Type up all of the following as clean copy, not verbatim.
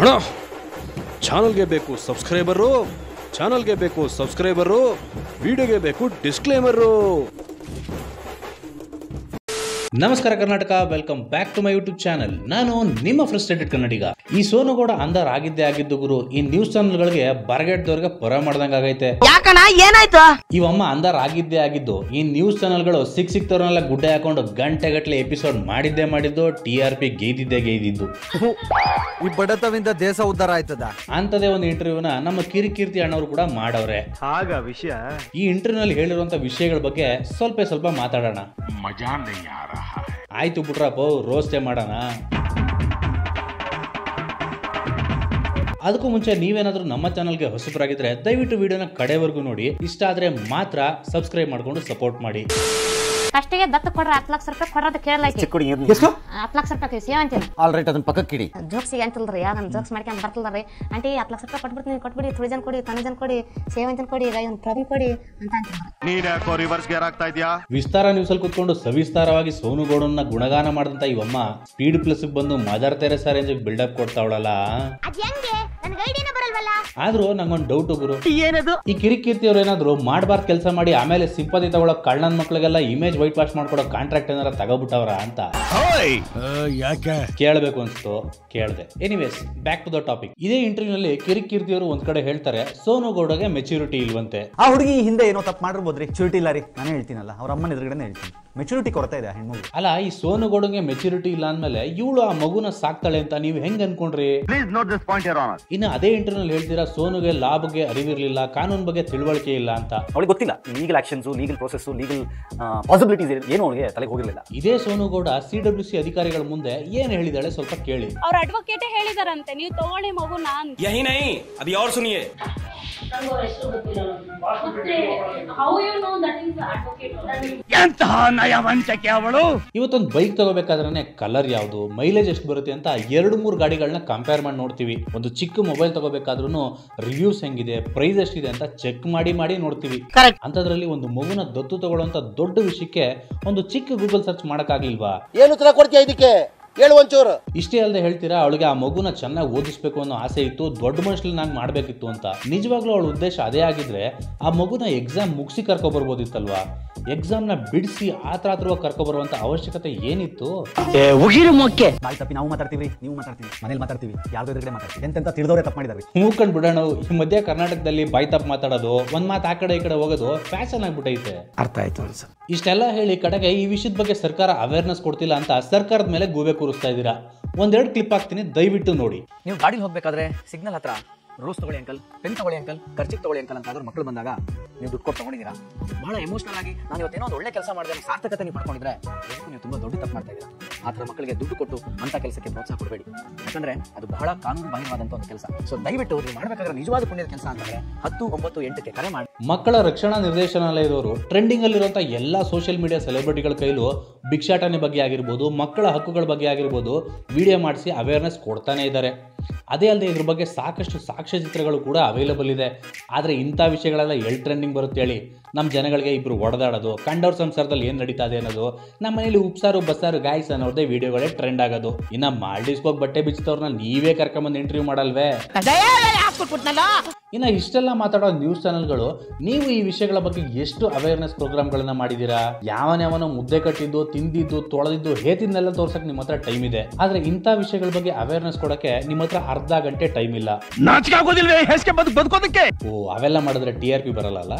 ಅಣ್ಣ ಚಾನಲ್ಗೆ ಬೇಕು ಸಬ್ಸ್ಕ್ರೈಬರು, ಚಾನಲ್ಗೆ ಬೇಕು ಸಬ್ಸ್ಕ್ರೈಬರು, ವಿಡಿಯೋಗೆ ಬೇಕು ಡಿಸ್ಕ್ಲೇಮರು. ನಮಸ್ಕಾರ Karnataka, welcome back to my YouTube channel. ನಾನು ನಿಮ್ಮ ಫ್ರಸ್ಟ್ರೇಟೆಡ್ ಕನ್ನಡಿಗ. ಈ ಸೋನುಗೌಡ ಅಂದರ್ ಆಗಿದ್ದೇ ಆಗಿದ್ದು ಗುರು, ಈ ನ್ಯೂಸ್ ಚಾನಲ್ಗಳಿಗೆ ಬರಗೆಟ್ಟದವ್ರಿಗೆ ಪರ ಮಾಡ್ದಂಗ ಆಗೈತೆ. ಏನಾಯ್ತು? ಇವಮ್ಮ ಅಂದರ್ ಆಗಿದ್ದೇ ಆಗಿದ್ದು ಈ ನ್ಯೂಸ್ ಚಾನಲ್ಗಳು ಸಿಕ್ತವ್ರನ್ನೆಲ್ಲ ಗುಡ್ಡೆ ಹಾಕೊಂಡು ಗಂಟೆಗಟ್ಟಲೆ ಎಪಿಸೋಡ್ ಮಾಡಿದ್ದು TRP ಗೈದಿದ್ದು. ಈ ಬಡತವಿಂದ ದೇಶ ಉದ್ಧಾರ ಆಯ್ತದ ಅಂತದೇ ಒಂದು ಇಂಟರ್ವ್ಯೂನ ನಮ್ಮ ಕಿರಿಕೀರ್ತಿ ಅಣ್ಣವ್ರು ಕೂಡ ಮಾಡವ್ರೆ. ಆಗ ವಿಷಯ ಈ ಇಂಟರ್ವ್ಯೂನಲ್ಲಿ ಹೇಳಿರುವಂತ ವಿಷಯಗಳ ಬಗ್ಗೆ ಸ್ವಲ್ಪ ಮಾತಾಡೋಣ. ಆಯ್ತು ಬಿಟ್ರಪ್ಪ, ರೋಸ್ಟೇ ಮಾಡೋಣ. ಅದಕ್ಕೂ ಮುಂಚೆ ನೀವೇನಾದ್ರೂ ನಮ್ಮ ಚಾನಲ್ಗೆ ಹೊಸಬರಾಗಿದ್ರೆ ದಯವಿಟ್ಟು ವಿಡಿಯೋನ ಕಡೆವರೆಗೂ ನೋಡಿ. ಇಷ್ಟ ಆದ್ರೆ ಮಾತ್ರ ಸಬ್ಸ್ಕ್ರೈಬ್ ಮಾಡ್ಕೊಂಡು ಸಪೋರ್ಟ್ ಮಾಡಿ. ಕಷ್ಟಿಗೆ ದತ್ತು ಕೊಡ್ರ 10 ಲಕ್ಷ ರೂಪಾಯಿ ಕೊಡೋದು ಕೇಳಲೈತಿ. 10 ಲಕ್ಷ ರೂಪಾಯಿ ಸೇವ್ ಅಂತೀನಿ. ಆಲ್ ರೈಟ್, ಅದನ್ನ ಪಕ್ಕಕ್ಕೆ ಇಡಿ. ಜೋಕ್ಸಿಗೆ ಅಂತಲ್ರಿ, ಯಾರು ಜೋಕ್ಸ್ ಮಾಡ್ಕೊಂಡು ಬರ್ತಲ್ರಿ. ಆಂಟಿ 10 ಲಕ್ಷ ರೂಪಾಯಿ ಕೊಟ್ಬಿಡ್ತೀನಿ, ಕೊಟ್ಬಿಡಿ. ತುಳಿಜನ್ ಕೊಡಿ, ತನಜನ್ ಕೊಡಿ, ಸೇವ್ ಅಂತ ಕೊಡಿ, ಈಗ ಒಂದು ಪ್ರಾಬ್ಲಮ್ ಕೊಡಿ ಅಂತ ಅಂತೀನಿ. ನೀನ್ ಯಾಕೋ ರಿವರ್ಸ್ ಗೇರ್ ಆಗ್ತಾ ಇದೀಯಾ? ವಿಸ್ತಾರ ನ್ಯೂಸ್ ಅಲ್ಲಿ ಕೂತ್ಕೊಂಡು ಸವಿಸ್ತಾರವಾಗಿ ಸೋನುಗೌಡನ್ನ ಗುಣಗಾನ ಮಾಡಿದಂತ ಇವಮ್ಮ ಸ್ಪೀಡ್ ಪ್ಲಸ್ ಬಂದು ಮದರ್ ತೆರೆಸಾ ರೇಂಜ್ ಬಿಲ್ಡಪ್ ಕೊಡ್ತಾವಳಲ್ಲ. ಆದ್ರೂ ನಂಗೊಂದು ಡೌಟ್ ಗುರು, ಈ ಕಿರಿಕೀರ್ತಿ ಅವ್ರು ಏನಾದ್ರು ಮಾಡಬಾರ್ದು ಕೆಲಸ ಮಾಡಿ ಆಮೇಲೆ ಸಿಂಪತಿ ತಗೊಳ್ಳೋ ಕಳ್ಳನ ಮಕ್ಳಿಗೆಲ್ಲ ಇಮೇಜ್ ವೈಟ್ ವಾಶ್ ಮಾಡ್ಕೊಡೋ ಕಾಂಟ್ರಾಕ್ಟ್ ಏನಾರ ತಗೋಬಿಟ್ಟವ್ರ ಅಂತ ಕೇಳಬೇಕು ಅನ್ಸ್ತು, ಕೇಳ್ದೆ. Anyways, back to the topic. ಇದೇ ಇಂಟರ್ವ್ಯೂ ನಲ್ಲಿ ಕಿರಿಕೀರ್ತಿ ಅವರು ಒಂದ್ ಕಡೆ ಹೇಳ್ತಾರೆ, ಸೋನುಗೌಡಗೆ ಮೆಚುರಿಟಿ ಇಲ್ವಂತೆ. ಆ ಹುಡುಗಿ ಹಿಂದೆ ಏನೋ ತಪ್ಪು ಮಾಡಿರ್ಬೋದ್ರಿ, ಮೆಚುರಿಟಿ ಇಲ್ಲ ರೀ. ನಾನೇ ಹೇಳ್ತೀನಲ್ಲ, ಅವ್ರ ಅಮ್ಮನ ಎದುರುಗಡೆ ಹೇಳ್ತೀನಿ, ಮೆಚುರಿಟಿ ಕೊರತೆ ಇದೆ ಹೆಣ್ಮಗು. ಅಲ್ಲ, ಈ ಸೋನುಗೌಡಗೆ ಮೆಚುರಿಟಿ ಇಲ್ಲ ಅಂದ್ಮೇಲೆ ಇವಳು ಆ ಮಗುನ ಸಾಕ್ತಾಳೆ ಅಂತ ನೀವ್ ಹೆಂಗ್ ಅನ್ಕೊಂಡ್ರಿ? Please note this point your honour. ಇನ್ನು ಅದೇ ಇಂಟರ್ವ್ಯೂ ನಲ್ಲಿ ಹೇಳ್ತೀರಾ ಸೋನುಗೆ ಲಾ ಬಗ್ಗೆ ಅರಿವಿರ್ಲಿಲ್ಲ, ಕಾನೂನು ಬಗ್ಗೆ ತಿಳುವಳಿಕೆ ಇಲ್ಲ ಅಂತ. ಅವಳಿಗೆ ಗೊತ್ತಿಲ್ಲ legal actions, legal process, legal possibilities ಏನು ಅವಳಿಗೆ ತಲೆಗೆ ಹೋಗಿರಲಿಲ್ಲ. ಇದೇ ಸೋನುಗೌಡ CWC ಅಧಿಕಾರಿಗಳ ಮುಂದೆ ಏನ್ ಹೇಳಿದಾಳೆ ಸ್ವಲ್ಪ ಕೇಳಿ. ಅವ್ರ ಅಡ್ವೊಕೇಟ್ ಹೇಳಿದಾರಂತೆ, ನೀವು ತಗೊಳ್ಳಿ ಮಗು. ನಾನ್ ಯಹಿ ನಹಿ ಅಭಿ और सुनिए. ಇವತ್ತೊಂದು ಬೈಕ್ ತಗೋಬೇಕಾದ್ರೆ ಕಲರ್ ಯಾವ್ದು, ಮೈಲೇಜ್ ಎಷ್ಟು ಬರುತ್ತೆ ಅಂತ 2-3 ಗಾಡಿಗಳನ್ನ ಕಂಪೇರ್ ಮಾಡಿ ನೋಡ್ತೀವಿ. ಒಂದು ಚಿಕ್ಕ ಮೊಬೈಲ್ ತಗೋಬೇಕಾದ್ರೂ ರಿವ್ಯೂಸ್ ಹೆಂಗಿದೆ, ಪ್ರೈಸ್ ಎಷ್ಟಿದೆ ಅಂತ ಚೆಕ್ ಮಾಡಿ ನೋಡ್ತೀವಿ. ಅಂತದ್ರಲ್ಲಿ ಒಂದು ಮಗುನ ದತ್ತು ತಗೊಳ್ಳುವಂತ ದೊಡ್ಡ ವಿಷಯಕ್ಕೆ ಒಂದು ಚಿಕ್ಕ ಗೂಗಲ್ ಸರ್ಚ್ ಮಾಡಕ್ಕಾಗ್ಲಿಲ್ವಾ? ಏನು ಉತ್ತರ ಕೊಡ್ತೀಯ ಇದಕ್ಕೆ? ಹೇಳು ಒಂಚೂರು. ಇಷ್ಟೇ ಅಲ್ಲದೆ ಹೇಳ್ತೀರಾ, ಅವಳಿಗೆ ಆ ಮಗುನ ಚೆನ್ನಾಗಿ ಓದಿಸ್ಬೇಕು ಅನ್ನೋ ಆಸೆ ಇತ್ತು, ದೊಡ್ಡ ಮನುಷ್ಯನಾಗಿ ಮಾಡ್ಬೇಕಿತ್ತು ಅಂತ. ನಿಜವಾಗ್ಲೂ ಅವಳ ಉದ್ದೇಶ ಅದೇ ಆಗಿದ್ರೆ ಆ ಮಗುನ ಎಕ್ಸಾಮ್ ಮುಗಿಸಿ ಕರ್ಕೊಬರ್ಬೋದಿತ್ತಲ್ವಾ? ಎಕ್ಸಾಮ್ನ ಬಿಡಿಸಿ ಆತರವಾಗಿ ಕರ್ಕೊಬರುವಂತ ಅವಶ್ಯಕತೆ ಏನಿತ್ತು? ಬಾಯ್ ತಪ್ಪಿ ನಾವು ಮಾತಾಡ್ತೀವಿ, ನೀವು ಮಾತಾಡ್ತೀವಿ, ಮನೇಲಿ ಮಾತಾಡ್ತೀವಿ, ಯಾರ್ದೋ ಎದುರುಗಡೆ ಮಾತಾಡ್ತೀವಿ, ಎಂತೆಂತ ತಿಳಿದವರೇ ತಪ್ಪು ಮಾಡಿದಾರೆ. ಮೂಕಂಡ್ ಬಿಡೋಣ. ಈ ಮಧ್ಯ ಕರ್ನಾಟಕದಲ್ಲಿ ಬಾಯ್ ತಪ್ಪು ಮಾತಾಡೋದು, ಒಂದ್ ಮಾತು ಆ ಕಡೆ ಈ ಕಡೆ ಹೋಗೋದು ಫ್ಯಾಷನ್ ಆಗ್ಬಿಟ್ಟೈತೆ. ಅರ್ಥ ಆಯ್ತು ಅನ್ಸ. ಇಷ್ಟೆಲ್ಲ ಹೇಳಿ ಕಡೆಗೆ ಈ ವಿಷಯದ ಬಗ್ಗೆ ಸರ್ಕಾರ ಅವೇರ್ನೆಸ್ ಕೊಡ್ತಿಲ್ಲ ಅಂತ ಸರ್ಕಾರದ ಮೇಲೆ ಗೂಬೆ ಕೂರಿಸ್ತಾ ಇದ್ದೀರಾ. 1-2 ಕ್ಲಿಪ್ ಹಾಕ್ತೀನಿ, ದಯವಿಟ್ಟು ನೋಡಿ. ನೀವು ಗಾಡಿಲಿ ಹೋಗ್ಬೇಕಾದ್ರೆ ಸಿಗ್ನಲ್ ಹತ್ರ ರೂಲ್ಸ್ ತಗೊಳ್ಳಿ ಅಂಕಲ್, ಪೆನ್ ತಗೊಳ್ಳಿ ಅಂಕಲ್, ಖರ್ಚಿಗೆ ತಗೊಳ್ಳಿ ಅಂಕಲ್ ಅಂತ ಮಕ್ಕಳು ಬಂದಾಗ ನೀವು ದುಡ್ಡು ಕೊಟ್ಟು ತಗೊಂಡಿದ್ದೀರಾ. ಬಹಳ ಎಮೋಷನಲ್ ಆಗಿ ನಾನು ಇವತ್ತೇನೋ ಒಂದು ಒಳ್ಳೆ ಕೆಲಸ ಮಾಡಿದ್ರೆ ಸಾರ್ಥಕತೆ ನೀವು ಪಡ್ಕೊಂಡಿದ್ರೆ ನೀವು ತುಂಬಾ ದೊಡ್ಡ ತಪ್ಪು ಮಾಡ್ತಾ ಇದ್ದೀರಾ. ಆ ಥರ ಮಕ್ಕಳಿಗೆ ದುಡ್ಡು ಕೊಟ್ಟು ಅಂತ ಕೆಲಸಕ್ಕೆ ಪ್ರೋತ್ಸಾಹ ಕೊಡಬೇಡಿ, ಯಾಕಂದ್ರೆ ಅದು ಬಹಳ ಕಾನೂನು ಬಾಹಿರವಾದಂಥ ಒಂದು ಕೆಲಸ. ಸೊ ದಯವಿಟ್ಟು ನೀವು ಮಾಡಬೇಕಾದ್ರೆ ನಿಜವಾದ ಪುಣ್ಯದ ಕೆಲಸ ಅಂತಂದ್ರೆ 10, 9, 8ಕ್ಕೆ ಕರೆ ಮಾಡಿ. ಮಕ್ಕಳ ರಕ್ಷಣಾ ನಿರ್ದೇಶನಾಲಯದವರು ಟ್ರೆಂಡಿಂಗ್ ಅಲ್ಲಿರುವಂತಹ ಎಲ್ಲಾ ಸೋಷಿಯಲ್ ಮೀಡಿಯಾ ಸೆಲೆಬ್ರಿಟಿಗಳ ಕೈಲೂ ಭಿಕ್ಷಾಟನೆ ಬಗ್ಗೆ ಆಗಿರ್ಬೋದು, ಮಕ್ಕಳ ಹಕ್ಕುಗಳ ಬಗ್ಗೆ ಆಗಿರ್ಬೋದು ವಿಡಿಯೋ ಮಾಡಿಸಿ ಅವೇರ್ನೆಸ್ ಕೊಡ್ತಾನೆ ಇದ್ದಾರೆ. ಅದೇ ಅಲ್ಲದೆ ಇದ್ರ ಬಗ್ಗೆ ಸಾಕಷ್ಟು ಸಾಕ್ಷ್ಯ ಚಿತ್ರಗಳು ಕೂಡ ಅವೈಲೇಬಲ್ ಇದೆ. ಆದರೆ ಇಂಥ ವಿಷಯಗಳೆಲ್ಲ ಎಲ್ಲಿ ಟ್ರೆಂಡಿಂಗ್ ಬರುತ್ತೆ ಹೇಳಿ? ನಮ್ಮ ಜನಗಳಿಗೆ ಇಬ್ರು ಹೊಡೆದಾಡೋದು, ಕಂಡವ್ರ ಸಂಸಾರದಲ್ಲಿ ಏನು ನಡೀತಾ ಇದೆ ಅನ್ನೋದು, ನಮ್ಮ ಮನೇಲಿ ಉಪ್ಸಾರು ಬಸ್ಸಾರು ಗಾಯ್ಸ್ ಅನ್ನೋದೇ ವಿಡಿಯೋಗಳೇ ಟ್ರೆಂಡ್ ಆಗೋದು. ಇನ್ನು ಮಾಲ್ಡೀವ್ಸ್ಗೆ ಹೋಗಿ ಬಟ್ಟೆ ಬಿಚ್ಚಿದವ್ರನ್ನ ನೀವೇ ಕರ್ಕೊಂಬಂದು ಇಂಟರ್ವ್ಯೂ ಮಾಡಲ್ವೇ? ಇನ್ನು ಇಷ್ಟೆಲ್ಲ ಮಾತಾಡೋ ನ್ಯೂಸ್ ಚಾನೆಲ್ಗಳು ನೀವು ಈ ವಿಷಯಗಳ ಬಗ್ಗೆ ಎಷ್ಟು ಅವೇರ್ನೆಸ್ ಪ್ರೋಗ್ರಾಮ್ಗಳನ್ನ ಮಾಡಿದ್ದೀರಾ? ಯಾವನೋ ಮುದ್ದೆ ಕಟ್ಟಿದ್ದು, ತಿಂದಿದ್ದು, ತೊಳೆದಿದ್ದು, ಹೇತಿದ್ನೆಲ್ಲ ತೋರ್ಸಕ್ಕೆ ನಿಮ್ಮ ಹತ್ರ ಟೈಮ್ ಇದೆ. ಆದ್ರೆ ಇಂಥ ವಿಷಯಗಳ ಬಗ್ಗೆ ಅವೇರ್ನೆಸ್ ಕೊಡಕ್ಕೆ ನಿಮ್ಮ ಹತ್ರ ಅರ್ಧ ಗಂಟೆ ಟೈಮ್ ಇಲ್ಲ. ಅವೆಲ್ಲ ಮಾಡಿದ್ರೆ TRP ಬರಲ್ಲ.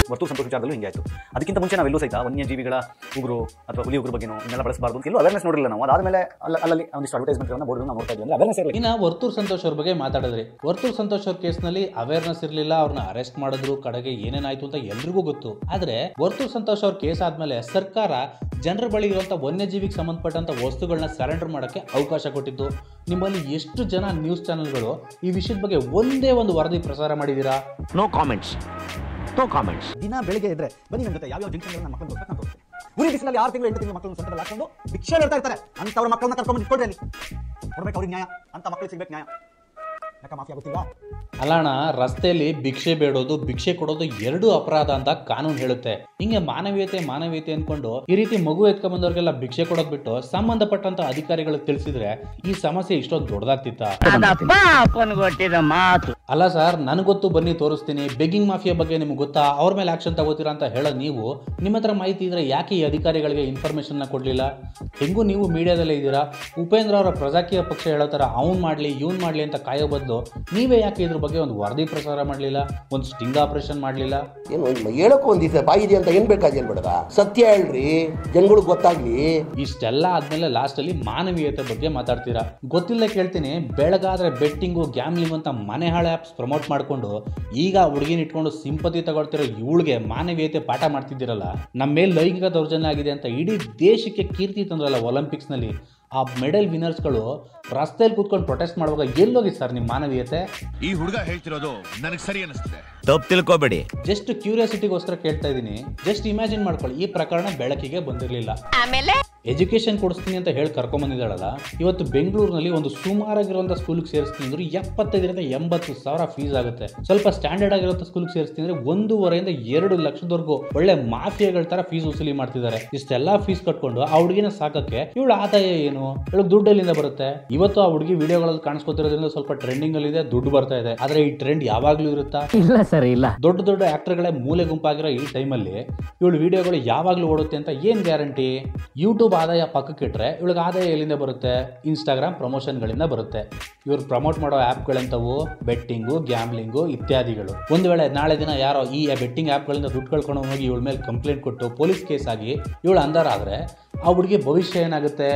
ವರ್ತೂರು ಸಂತೋಷ ವಿಚಾರದಲ್ಲೂ ಹಿಂಗೆ ಆಯಿತು. ಅದಕ್ಕಿಂತ ಮುಂಚೆ ನಾವೆಲ್ಲೂ ಸಹಿತ ವನ್ಯಜೀವಿಗಳ ಉಗುರು ಅಥವಾ ಹುಲಿ ಉಗುರು ಬಗ್ಗೆ ಇನ್ನೆಲ್ಲ ಬಳಸಬಾರ್ದು ಅಂತ ಎಲ್ಲೂ ಅವೇರ್ನೆಸ್ ನೋಡಿಲ್ಲ ನಾವು. ಅದಾದಮೇಲೆ ಅಲ್ಲಿ ಒಂದಿಷ್ಟು ಅಡ್ವರ್ಟೈಸ್ಮೆಂಟ್ ಬೋರ್ಡ್ ನಾವು ನೋಡ್ತಾ ಇದ್ವಿ, ಅವೇರ್ನೆಸ್ ಇರಲಿಲ್ಲ. ಇನ್ನು ವರ್ತೂರು ಸಂತೋಷ್ ಅವ್ರ ಬಗ್ಗೆ ಮಾತಾಡಿದ್ರಿ. ವರ್ತೂರು ಸಂತೋಷ್ ಅವ್ರ ಕೇಸ್ನಲ್ಲಿ ಅವೇರ್ನೆಸ್ ಇರಲಿಲ್ಲ, ಅವ್ರನ್ನ ಅರೆಸ್ಟ್ ಮಾಡಿದ್ರು, ಕಡೆಗೆ ಏನೇನಾಯ್ತು ಅಂತ ಎಲ್ರಿಗೂ ಗೊತ್ತು. ಆದ್ರೆ ವರ್ತೂರು ಸಂತೋಷ್ ಅವ್ರ ಕೇಸ್ ಆದ್ಮೇಲೆ ಸರ್ಕಾರ ಜನರ ಬಳಿ ಇರುವಂತಹ ವನ್ಯಜೀವಿಗೆ ಸಂಬಂಧಪಟ್ಟಂತ ವಸ್ತುಗಳನ್ನ ಸರೆಂಡರ್ ಮಾಡಕ್ಕೆ ಅವಕಾಶ ಕೊಟ್ಟಿದ್ದು. ನಿಮ್ಮಲ್ಲಿ ಎಷ್ಟು ಜನ ನ್ಯೂಸ್ ಚಾನೆಲ್ಗಳು ಈ ವಿಷಯದ ಬಗ್ಗೆ ಒಂದೇ ಒಂದು ವರದಿ ಪ್ರಸಾರ ಮಾಡಿದೀರಾ? No comments. ದಿನ ಬೆಳಿಗ್ಗೆ ಇದ್ರೆ ಬನ್ನಿ ನಮ್ಮ ಜೊತೆ ಯಾವ್ಯಾವ ಜಂಕ್ಷನ್ಗಳನ್ನ ಮಕ್ಕಳು ತೋರಿಸ್ತಾರೆ. ಉರಿ ಬಿಸಿಲಲ್ಲಿ 6 ತಿಂಗಳು 8 ತಿಂಗಳು ಮಕ್ಕಳನ್ನು ಸ್ವಂತದಲ್ಲಿ ಹಾಕೊಂಡು ಭಿಕ್ಷೆ ಹೇಳ್ತಾ ಇರ್ತಾರೆ. ಅಂತವ್ರ ಮಕ್ಕಳನ್ನ ಕರ್ಕೊಂಡು ಇಟ್ಕೊಳ್ರಿ, ಅಲ್ಲಿ ಕೊಡ್ಬೇಕು ಅವ್ರಿಗೆ ನ್ಯಾಯ. ಅಂತ ಮಕ್ಕಳಿಗೆ ಸಿಗ್ಬೇಕು ನ್ಯಾಯ. ಯಾಕೆ ಮಾಫಿಯಾ ಗೊತ್ತಿಲ್ವಾ? ಅಲ್ಲಣ್ಣ, ರಸ್ತೆಯಲ್ಲಿ ಭಿಕ್ಷೆ ಬೇಡೋದು ಭಿಕ್ಷೆ ಕೊಡೋದು ಎರಡೂ ಅಪರಾಧ ಅಂತ ಕಾನೂನು ಹೇಳುತ್ತೆ. ಹಿಂಗೆ ಮಾನವೀಯತೆ ಅನ್ಕೊಂಡು ಈ ರೀತಿ ಮಗು ಎತ್ಕೊಂಡ್ಬಂದವ್ರಿಗೆಲ್ಲ ಭಿಕ್ಷೆ ಕೊಡೋದ್ ಬಿಟ್ಟು ಸಂಬಂಧಪಟ್ಟಂತ ಅಧಿಕಾರಿಗಳಿಗೆ ತಿಳಿಸಿದ್ರೆ ಈ ಸಮಸ್ಯೆ ಇಷ್ಟೊಂದು ದೊಡ್ಡದಾಗ್ತಿತ್ತ? ಅಲ್ಲ ಸರ್, ನನಗೊತ್ತು, ಬನ್ನಿ ತೋರಿಸ್ತೀನಿ. ಬೆಗ್ಗಿಂಗ್ ಮಾಫಿಯಾ ಬಗ್ಗೆ ನಿಮ್ಗೆ ಗೊತ್ತಾ? ಅವ್ರ ಮೇಲೆ ಆಕ್ಷನ್ ತಗೋತೀರಾ ಅಂತ ಹೇಳೋದು ನೀವು. ನಿಮ್ಮ ಹತ್ರ ಮಾಹಿತಿ ಇದ್ರೆ ಯಾಕೆ ಈ ಅಧಿಕಾರಿಗಳಿಗೆ ಇನ್ಫಾರ್ಮೇಶನ್ ಕೊಡ್ಲಿಲ್ಲ? ಹೆಂಗೂ ನೀವು ಮೀಡಿಯಾದಲ್ಲೇ ಇದ್ದೀರಾ. ಉಪೇಂದ್ರ ಅವರ ಪ್ರಜಾಕೀಯ ಪಕ್ಷ ಹೇಳೋ ಥರ ಅವ್ನು ಮಾಡಲಿ ಇವ್ನು ಮಾಡಲಿ ಅಂತ ಕಾಯೋ ಬದಲು ನೀವೇ ಯಾಕೆ ಇದ್ರ ಬಗ್ಗೆ ಒಂದು ವರದಿ ಪ್ರಸಾರ ಮಾಡಲಿಲ್ಲ, ಒಂದು ಸ್ಟಿಂಗ್ ಆಪರೇಷನ್ ಮಾಡಲಿಲ್ಲ? ಏನು ಹೇಳಕ್ಕೂ ಒಂದಿದೆ ಬಾಯಿದೆ ಅಂತ ಏನ್ ಬೇಕಾದ ಹೇಳ್ಬೇಡ, ಸತ್ಯ ಹೇಳ್ರಿ, ಜನಗಳಿಗೆ ಗೊತ್ತಾಗ್ಲಿ. ಇಷ್ಟೆಲ್ಲ ಆದ್ಮೇಲೆ ಲಾಸ್ಟಲ್ಲಿ ಮಾನವೀಯತೆ ಬಗ್ಗೆ ಮಾತಾಡ್ತೀರಾ. ಗೊತ್ತಿಲ್ಲ ಕೇಳ್ತೀನಿ, ಬೆಳಗಾದ್ರೆ ಬೆಟ್ಟಿಂಗು ಗ್ಯಾಮ್ಲಿಂಗ್ ಅಂತ ಮನೆ ಹಾಳೆ ಆ್ಯಪ್ಸ್ ಪ್ರಮೋಟ್ ಮಾಡಿಕೊಂಡು ಈಗ ಹುಡುಗಿನ ಇಟ್ಕೊಂಡು ಸಿಂಪತಿ ತಗೊಳ್ತಿರೋ ಇವಳಿಗೆ ಮಾನವೀಯತೆ ಪಾಠ ಮಾಡ್ತಿದ್ದೀರಲ್ಲ. ನಮ್ಮ ಮೇಲೆ ಲೈಂಗಿಕ ದೌರ್ಜನ್ಯ ಆಗಿದೆ ಅಂತ ಇಡೀ ದೇಶಕ್ಕೆ ಕೀರ್ತಿ ತಂದ್ರಲ್ಲ ಒಲಿಂಪಿಕ್ಸ್ನಲ್ಲಿ. ಆ ಮೆಡಲ್ ವಿನರ್ಸ್ಗಳು ರಸ್ತೆಯಲ್ಲಿ ಕೂತ್ಕೊಂಡು ಪ್ರೊಟೆಸ್ಟ್ ಮಾಡುವಾಗ ಎಲ್ಲೋಗಿ ಸರ್ ನಿಮ್ಮ ಮಾನವೀಯತೆ? ಈ ಹುಡುಗ ಹೇಳ್ತಿರೋದು ನನಗೆ ಸರಿ ಅನಿಸ್ತಿದೆ. ತಪ್ಪು ತಿಳ್ಕೊಬೇಡಿ. ಜಸ್ಟ್ ಕ್ಯೂರಿಯಾಸಿಟಿಗೋಸ್ಕರ ಕೇಳ್ತಾ ಇದ್ದೀನಿ. ಜಸ್ಟ್ ಇಮ್ಯಾಜಿನ್ ಮಾಡ್ಕೊಳ್ಳಿ, ಈ ಪ್ರಕರಣ ಬೆಳಕಿಗೆ ಬಂದಿರಲಿಲ್ಲ. ಎಜುಕೇಶನ್ ಕೊಡಿಸ್ತೀನಿ ಅಂತ ಹೇಳಿ ಕರ್ಕೊಂಬಂದಿದ್ದಾಳಲ್ಲ, ಇವತ್ತು ಬೆಂಗಳೂರಿನಲ್ಲಿ ಒಂದು ಸುಮಾರಾಗಿರುವಂಥ ಸ್ಕೂಲ್ಗೆ ಸೇರಿಸ್ತೀನಿ ಅಂದ್ರೆ 75,000 ರಿಂದ 80,000 ಫೀಸ್ ಆಗುತ್ತೆ. ಸ್ವಲ್ಪ ಸ್ಟ್ಯಾಂಡರ್ಡ್ ಆಗಿರುವಂಥ ಸ್ಕೂಲ್ಗೆ ಸೇರಿಸ್ತೀನಿ ಅಂದ್ರೆ 1.5 ರಿಂದ 2 ಲಕ್ಷದವರೆಗೂ ಒಳ್ಳೆ ಮಾಫಿಯಾಗಳ ತರ ಫೀಸ್ ವಸೂಲಿ ಮಾಡ್ತಿದ್ದಾರೆ. ಇಷ್ಟೆಲ್ಲ ಫೀಸ್ ಕಟ್ಕೊಂಡು ಆ ಹುಡುಗಿನ ಸಾಕಕ್ಕೆ ಇವಳ ಆದಾಯ ಏನು? ಇವಳು ದುಡ್ಡು ಎಲ್ಲಿಂದ ಬರುತ್ತೆ? ಇವತ್ತು ಆ ಹುಡುಗಿ ವಿಡಿಯೋಗಳಲ್ಲಿ ಕಾಣಿಸ್ಕೊತಿರೋದ್ರಿಂದ ಸ್ವಲ್ಪ ಟ್ರೆಂಡಿಂಗ್ ಅಲ್ಲಿ ಇದೆ, ದುಡ್ಡು ಬರ್ತಾ ಇದೆ. ಆದ್ರೆ ಈ ಟ್ರೆಂಡ್ ಯಾವಾಗ್ಲೂ ಇರುತ್ತಾ? ಇಲ್ಲ ಸರ್, ಇಲ್ಲ. ದೊಡ್ಡ ದೊಡ್ಡ ಆಕ್ಟರ್ಗಳೇ ಮೂಲೆ ಗುಂಪಾಗಿರೋ ಈ ಟೈಮಲ್ಲಿ ಇವಳು ವಿಡಿಯೋಗಳು ಯಾವಾಗ್ಲೂ ಓಡುತ್ತೆ ಅಂತ ಏನ್ ಗ್ಯಾರಂಟಿ? ಯೂಟ್ಯೂಬ್ ಆದಾಯ ಪಕ್ಕಕ್ಕೆ ಇಟ್ರೆ ಇವಳಿಗೆ ಆದಾಯ ಎಲ್ಲಿಂದ ಬರುತ್ತೆ? ಇನ್ಸ್ಟಾಗ್ರಾಮ್ ಪ್ರಮೋಷನ್ಗಳಿಂದ ಬರುತ್ತೆ. ಇವ್ರು ಪ್ರಮೋಟ್ ಮಾಡೋ ಆ್ಯಪ್ಗಳಂತವು ಬೆಟ್ಟಿಂಗು, ಗ್ಯಾಮ್ಲಿಂಗು ಇತ್ಯಾದಿಗಳು. ಒಂದು ವೇಳೆ ನಾಳೆ ದಿನ ಯಾರೋ ಈ ಬೆಟ್ಟಿಂಗ್ ಆ್ಯಪ್ಗಳಿಂದ ದುಡ್ಡು ಕಳ್ಕೊಂಡು ಹೋಗಿ ಇವಳ ಮೇಲೆ ಕಂಪ್ಲೇಂಟ್ ಕೊಟ್ಟು ಪೊಲೀಸ್ ಕೇಸ್ ಆಗಿ ಇವಳು ಅಂಧಾರ ಆದ್ರೆ ಆ ಹುಡುಗಿ ಭವಿಷ್ಯ ಏನಾಗುತ್ತೆ?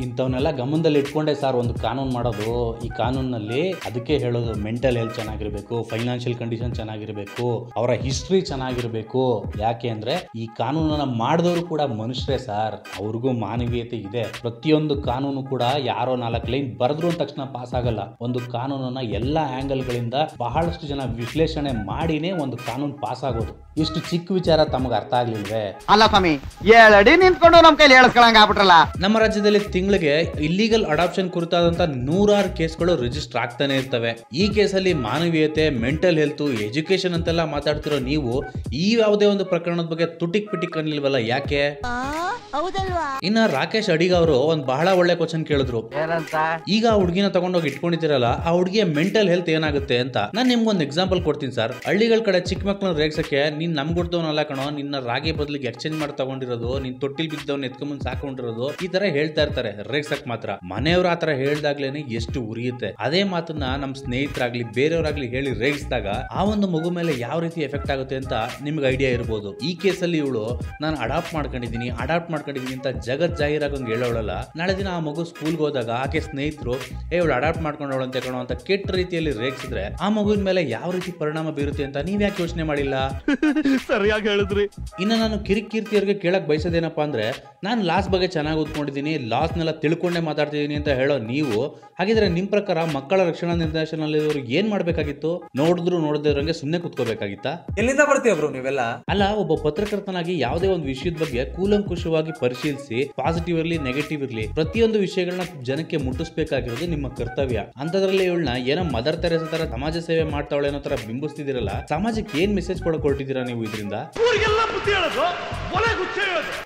ಇಂಥವನ್ನೆಲ್ಲ ಗಮನದಲ್ಲಿ ಇಟ್ಕೊಂಡೆ ಸರ್ ಒಂದು ಕಾನೂನು ಮಾಡೋದು. ಈ ಕಾನೂನಲ್ಲಿ ಅದಕ್ಕೆ ಹೇಳೋದು, ಮೆಂಟಲ್ ಹೆಲ್ತ್ ಚೆನ್ನಾಗಿರ್ಬೇಕು, ಫೈನಾನ್ಷಿಯಲ್ ಕಂಡೀಷನ್ ಚೆನ್ನಾಗಿರ್ಬೇಕು, ಅವರ ಹಿಸ್ಟ್ರಿ ಚೆನ್ನಾಗಿರ್ಬೇಕು. ಯಾಕೆ ಅಂದ್ರೆ ಈ ಕಾನೂನನ್ನ ಮಾಡಿದವರು ಕೂಡ ಮನುಷ್ಯರೇ ಸರ್, ಅವ್ರಿಗೂ ಮಾನವೀಯತೆ ಇದೆ. ಪ್ರತಿಯೊಂದು ಕಾನೂನು ಕೂಡ ಯಾರೋ 4 ಲೈನ್ ಬರೆದ್ರು ಅಂದ ತಕ್ಷಣ ಪಾಸ್ ಆಗಲ್ಲ. ಒಂದು ಕಾನೂನನ್ನ ಎಲ್ಲಾ ಆಂಗಲ್ ಗಳಿಂದ ಬಹಳಷ್ಟು ಜನ ವಿಶ್ಲೇಷಣೆ ಮಾಡಿನೇ ಒಂದು ಕಾನೂನು ಪಾಸ್ ಆಗೋದು. ಇಷ್ಟು ಚಿಕ್ಕ ವಿಚಾರ ತಮಗೆ ಅರ್ಥ ಆಗ್ಲಿಲ್ವೇ? ಅಲ್ಲ ಸ್ವಾಮಿ, ಹೇಳಡಿ ನಿಂತ್ಕೊಂಡು ನಮ್ಮ ಕೈಲಿ ಹೇಳಿಸ್ಕೊಳಂಗ ಆಗ್ಬಿಟ್ರಲ್ಲ. ನಮ್ಮ ರಾಜ್ಯದಲ್ಲಿ ತಿಂಗಳಿಗೆ ಇಲ್ಲಿಗಲ್ ಅಡಾಪ್ಷನ್ ಕುರಿತಾದಂತ 100 ಕೇಸ್ಗಳು ರಿಜಿಸ್ಟರ್ ಆಗ್ತಾನೆ ಇರ್ತವೆ. ಈ ಕೇಸಲ್ಲಿ ಮಾನವೀಯತೆ, ಮೆಂಟಲ್ ಹೆಲ್ತ್, ಎಜುಕೇಶನ್ ಅಂತೆಲ್ಲ ಮಾತಾಡ್ತಿರೋ ನೀವು ಈ ಯಾವುದೇ ಒಂದು ಪ್ರಕರಣದ ಬಗ್ಗೆ ತುಟಿಕ್ ಪಿಟಿಕ್ ಅನ್ನಿಲ್ವಲ್ಲ, ಯಾಕೆ? ಇನ್ನ ರಾಕೇಶ್ ಅಡಿಗ ಅವರು ಒಂದ್ ಬಹಳ ಒಳ್ಳೆ ಕ್ವಶನ್ ಕೇಳಿದ್ರು. ಈಗ ಆ ಹುಡುಗಿನ ತಗೊಂಡೋಗಿ ಇಟ್ಕೊಂಡಿದ್ದೀರಲ್ಲ, ಆ ಹುಡುಗಿಯ ಮೆಂಟಲ್ ಹೆಲ್ತ್ ಏನಾಗುತ್ತೆ ಅಂತ. ನಾನು ನಿಮ್ಗೊಂದು ಎಕ್ಸಾಂಪಲ್ ಕೊಡ್ತೀನಿ ಸರ್. ಹಳ್ಳಿಗಳ ಕಡೆ ಚಿಕ್ಕ ಮಕ್ಕಳನ್ನ ರೇಗ್ಸಕ್ಕೆ ನೀನ್ ನಮ್ ಗುಡ್ದವನಲ್ಲ ಕಣೋ, ನಿನ್ನ ರಾಗಿ ಬದಲಿಗೆ ಎಕ್ಸ್ಚೇಂಜ್ ಮಾಡಿ ತಗೊಂಡಿರೋದು, ನೀನ್ ತೊಟ್ಟಿಲ್ ಬಿದ್ದವನ್ನ ಎತ್ಕೊಂಡ್ ಸಾಕೊಂಡಿರೋದು, ಈ ತರ ಹೇಳ್ತಾ ಇರ್ತಾರೆ ರೇಗ್ಸಕ್ ಮಾತ್ರ. ಮನೆಯವ್ರ ಆತರ ಹೇಳ್ದಾಗ್ಲೇನೆ ಎಷ್ಟು ಉರಿಯುತ್ತೆ. ಅದೇ ಮಾತನ್ನ ನಮ್ ಸ್ನೇಹಿತರಾಗ್ಲಿ ಬೇರೆಯವರಾಗ್ಲಿ ಹೇಳಿ ರೇಗಿಸಿದಾಗ ಆ ಒಂದು ಮಗು ಮೇಲೆ ಯಾವ ರೀತಿ ಎಫೆಕ್ಟ್ ಆಗುತ್ತೆ ಅಂತ ನಿಮ್ಗೆ ಐಡಿಯಾ ಇರ್ಬೋದು. ಈ ಕೇಸಲ್ಲಿ ಇವಳು ನಾನು ಅಡಾಪ್ಟ್ ಮಾಡ್ಕೊಂಡಿದ್ದೀನಿ ಅಂತ ಜಗತ್ ಜಾಹೀರಾಗಂಗೆ ಹೇಳೋಳಲ್ಲ. ನಾಳೆ ದಿನ ಆ ಮಗು ಸ್ಕೂಲ್ಗೆ ಹೋದಾಗ ಆಕೆ ಸ್ನೇಹಿತರು ಇವಳು ಅಡಾಪ್ಟ್ ಮಾಡ್ಕೊಂಡವಳಂತೆ ಕಣೋ ಅಂತ ಕೆಟ್ಟ ರೀತಿಯಲ್ಲಿ ರೇಗಿಸಿದ್ರೆ ಆ ಮಗುವಿನ ಮೇಲೆ ಯಾವ ರೀತಿ ಪರಿಣಾಮ ಬೀರುತ್ತೆ ಅಂತ ನೀವ್ ಯಾಕೆ ಯೋಚನೆ ಮಾಡಿಲ್ಲ? ಸರಿಯಾಗಿ ಹೇಳಿದ್ರಿ. ಇನ್ನು ನಾನು ಕಿರಿಕಿರ್ತಿಯವ್ರಿಗೆ ಕೇಳಕ್ ಬಯಸೋದೇನಪ್ಪ ಅಂದ್ರೆ, ನಾನು ಲಾಸ್ ಬಗ್ಗೆ ಚೆನ್ನಾಗಿ ಓದ್ಕೊಂಡಿದ್ದೀನಿ, ಲಾಸ್ನೆಲ್ಲ ತಿಳ್ಕೊಂಡೇ ಮಾತಾಡ್ತಿದ್ದೀನಿ ಅಂತ ಹೇಳೋ ನೀವು, ಹಾಗಿದ್ರೆ ನಿಮ್ ಪ್ರಕಾರ ಮಕ್ಕಳ ರಕ್ಷಣಾ ನಿರ್ದೇಶನಾಲಯದವರು ಏನ್ ಮಾಡ್ಬೇಕಾಗಿತ್ತು? ನೋಡಿದ್ರು ನೋಡದಿರೋಂಗೆ ಸುಮ್ನೆ ಕುತ್ಕೋಬೇಕಾಗಿತ್ತಾ? ಎಲ್ಲಿಂದ ಬರ್ತೀವಿ ಬ್ರೋ ನೀವೆಲ್ಲ? ಅಲ್ಲ, ಒಬ್ಬ ಪತ್ರಕರ್ತನಾಗಿ ಯಾವುದೇ ಒಂದು ವಿಷಯದ ಬಗ್ಗೆ ಕೂಲಂಕುಷವಾಗಿ ಪರಿಶೀಲಿಸಿ, ಪಾಸಿಟಿವ್ ಇರ್ಲಿ ನೆಗೆಟಿವ್ ಇರ್ಲಿ ಪ್ರತಿಯೊಂದು ವಿಷಯಗಳನ್ನ ಜನಕ್ಕೆ ಮುಟ್ಟಿಸ್ಬೇಕಾಗಿರೋದು ನಿಮ್ಮ ಕರ್ತವ್ಯ. ಅಂತದ್ರಲ್ಲಿ ಇವಳನ್ನ ಏನೋ ಮದರ್ ತೆರೇಸಾ ತರ ಸಮಾಜ ಸೇವೆ ಮಾಡ್ತಾವಳೆ ಅನ್ನೋ ತರ ಬಿಂಬಿಸ್ತಿದಿರಲ್ಲ, ಸಮಾಜಕ್ಕೆ ಏನ್ ಮೆಸೇಜ್ ಕೊಡಕ್ ಹೊರಟಿದ್ದೀರಾ ನೀವು ಇದರಿಂದ?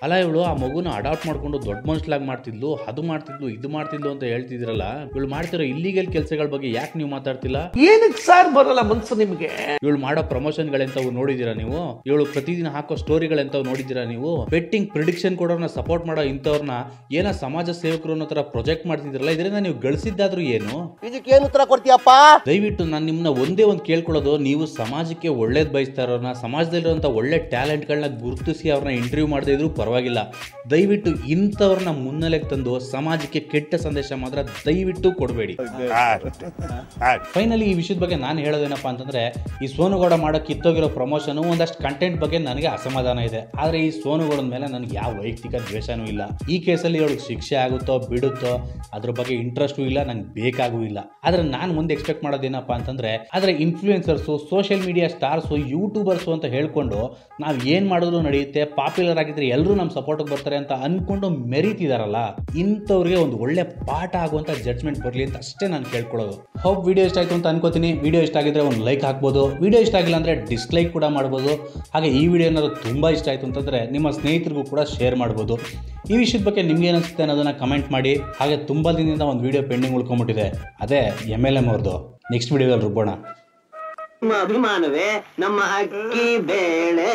ಅಲ್ಲ, ಇವಳು ಆ ಮಗುನ ಅಡಾಪ್ಟ್ ಮಾಡ್ಕೊಂಡು ದೊಡ್ಡ ಮನುಷ್ಯಲಾಗಿ ಮಾಡ್ತಿದ್ಲು, ಅದು ಮಾಡ್ತಿದ್ಲು, ಇದು ಮಾಡ್ತಿದ್ಲು ಅಂತ ಹೇಳ್ತಿದಿರಲ್ಲ, ಇವಳು ಮಾಡ್ತಿರೋ ಇಲ್ಲಿಗಲ್ ಕೆಲಸಗಳ ಬಗ್ಗೆ ಯಾಕೆ ನೀವು ಮಾತಾಡ್ತಿಲ್ಲ? ಏನಕ್ಕೆ ಸರ್ ಬರಲ್ಲ ಮನ್ಸು ನಿಮ್ಗೆ? ಇವಳು ಮಾಡೋ ಪ್ರಮೋಷನ್ಗಳೆಂತವು ನೋಡಿದೀರಾ ನೀವು? ಇವಳು ಪ್ರತಿದಿನ ಹಾಕೋ ಸ್ಟೋರಿಗಳೆಂತವು ನೋಡಿದೀರಾ ನೀವು? ಬೆಟ್ಟಿಂಗ್ ಪ್ರಿಡಿಕ್ಷನ್ ಕೊಡೋರ್ನ ಸಪೋರ್ಟ್ ಮಾಡೋ ಇಂಥವ್ರನ್ನ ಏನೋ ಸಮಾಜ ಸೇವಕರು ಅನ್ನೋ ತರ ಪ್ರೊಜೆಕ್ಟ್ ಮಾಡ್ತಿದ್ರಲ್ಲ, ಇದರಿಂದ ನೀವು ಗಳಿಸಿದ್ದಾದ್ರೂ ಏನು? ಇದಕ್ಕೆ ಏನು ಉತ್ತರ ಕೊಡ್ತೀಯಪ್ಪ? ದಯವಿಟ್ಟು ನಾನು ನಿಮ್ಮನ್ನ ಒಂದೇ ಒಂದು ಕೇಳ್ಕೊಳ್ಳೋದು, ನೀವು ಸಮಾಜಕ್ಕೆ ಒಳ್ಳೇದ್ ಬಯಸ್ತಾ ಇರೋರ್ನ, ಸಮಾಜದಲ್ಲಿರುವಂತ ಒಳ್ಳೆ ಟ್ಯಾಲೆಂಟ್ಗಳನ್ನ ಗುರುತಿಸಿ ಅವ್ರನ್ನ ಇಂಟರ್ವ್ಯೂ ಮಾಡದೇ ಇದ್ರೂ ಪರವಾಗಿಲ್ಲ, ದಯವಿಟ್ಟು ಇಂಥವ್ರನ್ನ ಮುನ್ನೆಲೆಗೆ ತಂದು ಸಮಾಜಕ್ಕೆ ಕೆಟ್ಟ ಸಂದೇಶ ಮಾತ್ರ ದಯವಿಟ್ಟು ಕೊಡಬೇಡಿ. ಫೈನಲಿ ಈ ವಿಷಯದ ಬಗ್ಗೆ ನಾನು ಹೇಳೋದೇನಪ್ಪ ಅಂತಂದ್ರೆ, ಈ ಸೋನುಗೌಡ ಮಾಡೋ ಕಿತ್ತೋಗಿರೋ ಪ್ರಮೋಷನ್ ಒಂದಷ್ಟು ಕಂಟೆಂಟ್ ಬಗ್ಗೆ ನನಗೆ ಅಸಮಾಧಾನ ಇದೆ. ಆದ್ರೆ ಈ ಸೋನುಗೌಡನ ಮೇಲೆ ನನಗೆ ಯಾವ ವೈಯಕ್ತಿಕ ದ್ವೇಷನೂ ಇಲ್ಲ. ಈ ಕೇಸಲ್ಲಿ ಇವಳಿಗೆ ಶಿಕ್ಷೆ ಆಗುತ್ತೋ ಬಿಡುತ್ತೋ ಅದ್ರ ಬಗ್ಗೆ ಇಂಟ್ರೆಸ್ಟು ಇಲ್ಲ, ನಂಗೆ ಬೇಕಾಗೂ ಇಲ್ಲ. ಆದ್ರೆ ನಾನು ಮುಂದೆ ಎಕ್ಸ್ಪೆಕ್ಟ್ ಮಾಡೋದೇನಪ್ಪ ಅಂತಂದ್ರೆ, ಆದ್ರೆ ಇನ್ಫ್ಲೂಯೆನ್ಸರ್ಸು, ಸೋಷಿಯಲ್ ಮೀಡಿಯಾ ಸ್ಟಾರ್ಸು, ಯೂಟ್ಯೂಬರ್ಸು ಅಂತ ಹೇಳ್ಕೊಂಡು ನಾವು ಏನ್ ಮಾಡಿದ್ರು ನಡೆಯುತ್ತೆ, ಪಾಪ್ಯುಲರ್ ಆಗಿದ್ರೆ ಎಲ್ಲರೂ ನಮ್ಮ ಸಪೋರ್ಟಿಗೆ ಬರ್ತಾರೆ ಅಂತ ಅನ್ಕೊಂಡು ಮೆರೀತಿದಾರಲ್ಲ, ಇಂಥವ್ರಿಗೆ ಒಂದು ಒಳ್ಳೆ ಪಾಠ ಆಗುವಂಥ ಜಡ್ಜ್ಮೆಂಟ್ ಬರಲಿ ಅಂತ ಅಷ್ಟೇ ನಾನು ಕೇಳ್ಕೊಳ್ಳೋದು. ಹೋಪ್ ವಿಡಿಯೋ ಇಷ್ಟ ಆಯಿತು ಅಂತ ಅನ್ಕೋತೀನಿ. ವಿಡಿಯೋ ಇಷ್ಟ ಆಗಿದ್ರೆ ಒಂದು ಲೈಕ್ ಹಾಕ್ಬೋದು, ವಿಡಿಯೋ ಇಷ್ಟ ಆಗಿಲ್ಲ ಅಂದರೆ ಡಿಸ್ಲೈಕ್ ಕೂಡ ಮಾಡ್ಬೋದು. ಹಾಗೆ ಈ ವಿಡಿಯೋ ಏನಾದರೂ ತುಂಬ ಇಷ್ಟ ಆಯಿತು ಅಂತಂದರೆ ನಿಮ್ಮ ಸ್ನೇಹಿತರಿಗೂ ಕೂಡ ಶೇರ್ ಮಾಡ್ಬೋದು. ಈ ವಿಷಯದ ಬಗ್ಗೆ ನಿಮ್ಗೆ ಏನಿಸುತ್ತೆ ಅನ್ನೋದನ್ನ ಕಮೆಂಟ್ ಮಾಡಿ. ಹಾಗೆ ತುಂಬ ದಿನದಿಂದ ಒಂದು ವಿಡಿಯೋ ಪೆಂಡಿಂಗ್ ಉಳ್ಕೊಂಡ್ಬಿಟ್ಟಿದೆ, ಅದೇ MLM ಅವ್ರದ್ದು. ನೆಕ್ಸ್ಟ್ ವಿಡಿಯೋದಲ್ಲಿ ರುಬ್ಬೋಣ. ಅಭಿಮಾನವೇ ನಮ್ಮ ಅಕ್ಕಿ ಬೇಳೆ.